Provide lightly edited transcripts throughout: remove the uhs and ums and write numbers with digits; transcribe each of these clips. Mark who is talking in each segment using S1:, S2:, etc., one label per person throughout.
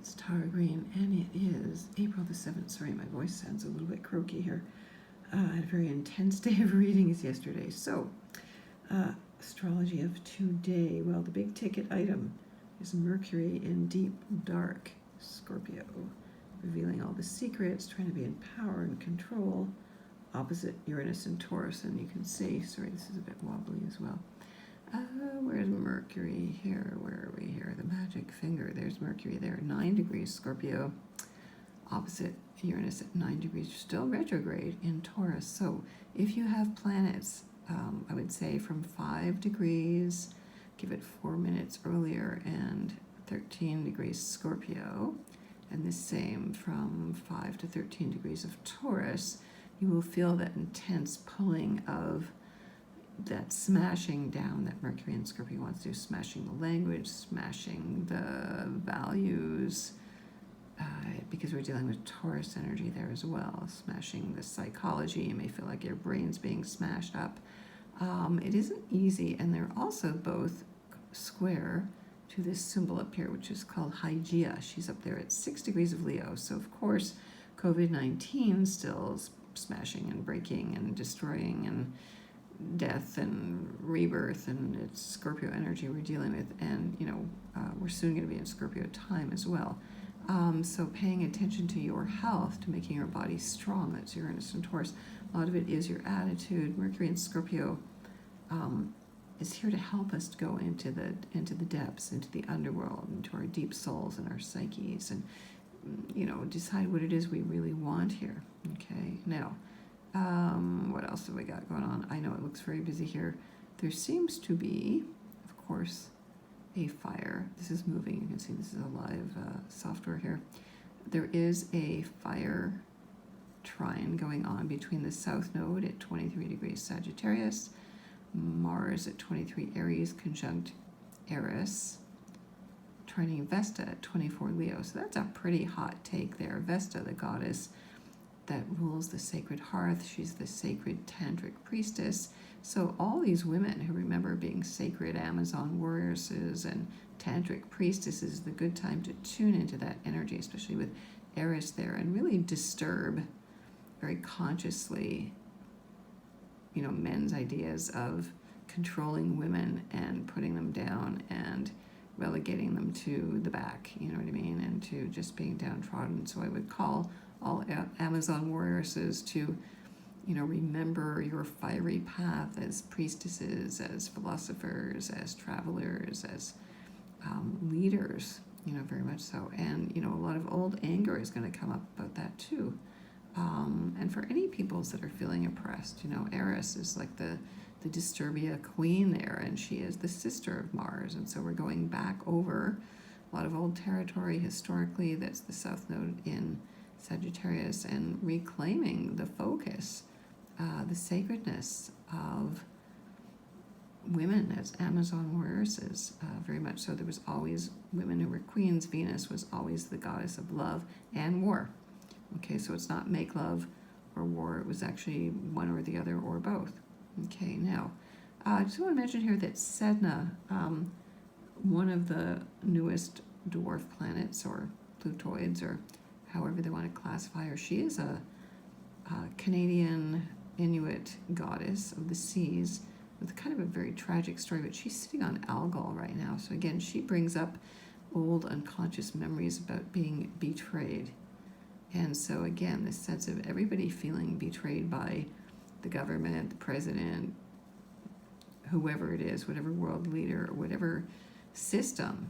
S1: It's Tara Green, and it is April the 7th. Sorry, my voice sounds a little bit croaky here. I had a very intense day of readings yesterday. So, astrology of today. Well, the big ticket item is Mercury in deep, dark Scorpio, revealing all the secrets, trying to be in power and control, opposite Uranus and Taurus. And you can see, sorry, this is a bit wobbly as well. Where's Mercury here? Where are we here? The magic finger. There's Mercury there, 9 degrees Scorpio, opposite Uranus at 9 degrees, still retrograde in Taurus. So if you have planets, I would say from 5 degrees, give it 4 minutes earlier, and 13 degrees Scorpio, and the same from 5 to 13 degrees of Taurus, you will feel that intense pulling of that smashing down that Mercury and Scorpio wants to do, smashing the language, smashing the values, because we're dealing with Taurus energy there as well, smashing the psychology. You may feel like your brain's being smashed up. It isn't easy, and they're also both square to this symbol up here, which is called Hygeia. She's up there at 6 degrees of Leo. So, of course, COVID-19 still smashing and breaking and destroying and death and rebirth, and it's Scorpio energy we're dealing with, and we're soon going to be in Scorpio time as well. So paying attention to your health, to making your body strong. That's Uranus and Taurus. A lot of it is your attitude. Mercury and Scorpio is here to help us to go into the depths, into the underworld, into our deep souls and our psyches, and decide what it is we really want here. Okay, now. What else have we got going on? I know it looks very busy here. There seems to be, of course, a fire. This is moving. You can see this is a live software here. There is a fire trine going on between the South Node at 23 degrees Sagittarius, Mars at 23 Aries conjunct Eris, trining Vesta at 24 Leo. So that's a pretty hot take there. Vesta, the goddess that rules the sacred hearth. She's the sacred tantric priestess. So all these women who remember being sacred Amazon warrioresses and tantric priestesses, the good time to tune into that energy, especially with Eris there, and really disturb very consciously, men's ideas of controlling women and putting them down and relegating them to the back, you know what I mean, and to just being downtrodden. So I would call all Amazon warrioresses to, remember your fiery path as priestesses, as philosophers, as travelers, as leaders, very much so. And, a lot of old anger is going to come up about that too. And for any peoples that are feeling oppressed, Eris is like the Disturbia queen there, and she is the sister of Mars. And so we're going back over a lot of old territory historically. That's the South Node in Sagittarius, and reclaiming the focus, the sacredness of women as Amazon warrioresses, very much so. There was always women who were queens. Venus was always the goddess of love and war. Okay, so it's not make love or war. It was actually one or the other or both. Okay, now, I just want to mention here that Sedna, one of the newest dwarf planets or Plutoids or however they want to classify her, she is a Canadian Inuit goddess of the seas with kind of a very tragic story, but she's sitting on Algol right now. So again, she brings up old unconscious memories about being betrayed. And so again, this sense of everybody feeling betrayed by the government, the president, whoever it is, whatever world leader, or whatever system,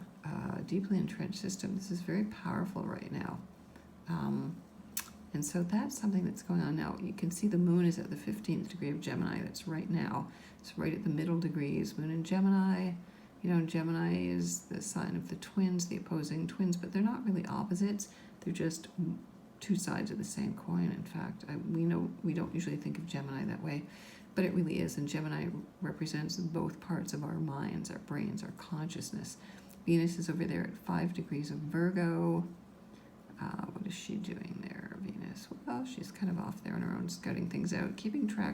S1: deeply entrenched system. This is very powerful right now. And so that's something that's going on now. You can see the moon is at the 15th degree of Gemini. That's right now. It's right at the middle degrees. Moon in Gemini. Gemini is the sign of the twins, the opposing twins, but they're not really opposites. They're just two sides of the same coin. In fact, we don't usually think of Gemini that way, but it really is. And Gemini represents both parts of our minds, our brains, our consciousness. Venus is over there at 5 degrees of Virgo. What is she doing there, Venus? Well, she's kind of off there on her own, scouting things out, keeping track,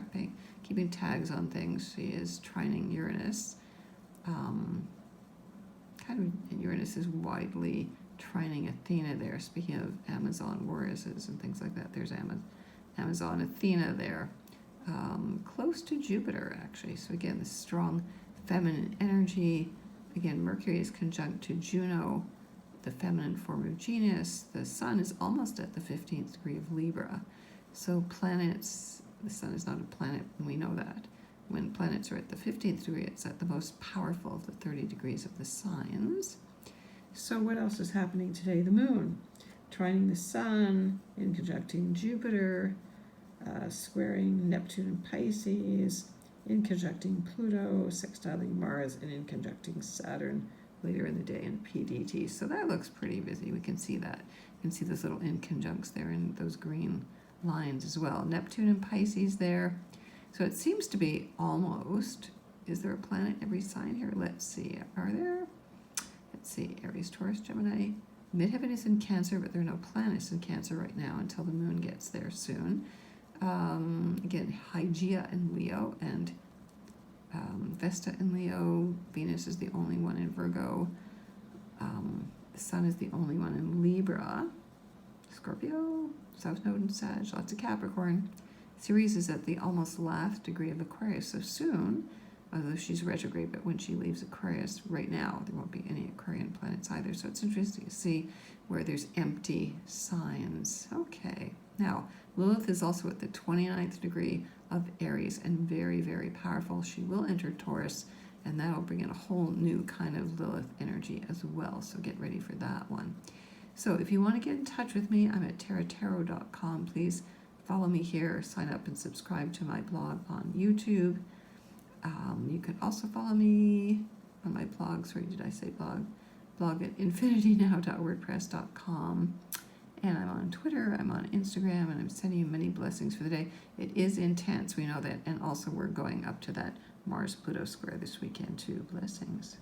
S1: keeping tags on things. She is trining Uranus. Uranus is widely trining Athena there. Speaking of Amazon Warises and things like that, there's Amazon Athena there. Close to Jupiter, actually. So again, this strong feminine energy. Again, Mercury is conjunct to Juno, the feminine form of Venus. The Sun is almost at the 15th degree of Libra. So planets, the Sun is not a planet, and we know that. When planets are at the 15th degree, it's at the most powerful of the 30 degrees of the signs. So what else is happening today? The Moon, trining the Sun, in conjuncting Jupiter, squaring Neptune and Pisces, in conjuncting Pluto, sextiling Mars, and in conjuncting Saturn later in the day in PDT. So that looks pretty busy. We can see that. You can see those little inconjuncts there in those green lines as well. Neptune and Pisces there. So it seems to be almost, is there a planet in every sign here? Let's see. Are there? Let's see. Aries, Taurus, Gemini. Midheaven is in Cancer, but there are no planets in Cancer right now until the moon gets there soon. Again, Hygeia in Leo and Vesta in Leo. Venus is the only one in Virgo. The Sun is the only one in Libra. Scorpio, South Node in Sag, lots of Capricorn. Ceres is at the almost last degree of Aquarius, so soon, although she's retrograde, but when she leaves Aquarius right now, there won't be any Aquarian planets either. So it's interesting to see where there's empty signs. Okay, now Lilith is also at the 29th degree of Aries and very, very powerful. She will enter Taurus, and that'll bring in a whole new kind of Lilith energy as well. So get ready for that one. So if you want to get in touch with me, I'm at taratarot.com. Please follow me here, sign up and subscribe to my blog on YouTube. You can also follow me on my blog. Sorry, did I say blog? Blog at infinitynow.wordpress.com. And I'm on Twitter, I'm on Instagram, and I'm sending you many blessings for the day. It is intense, we know that. And also we're going up to that Mars-Pluto square this weekend too. Blessings.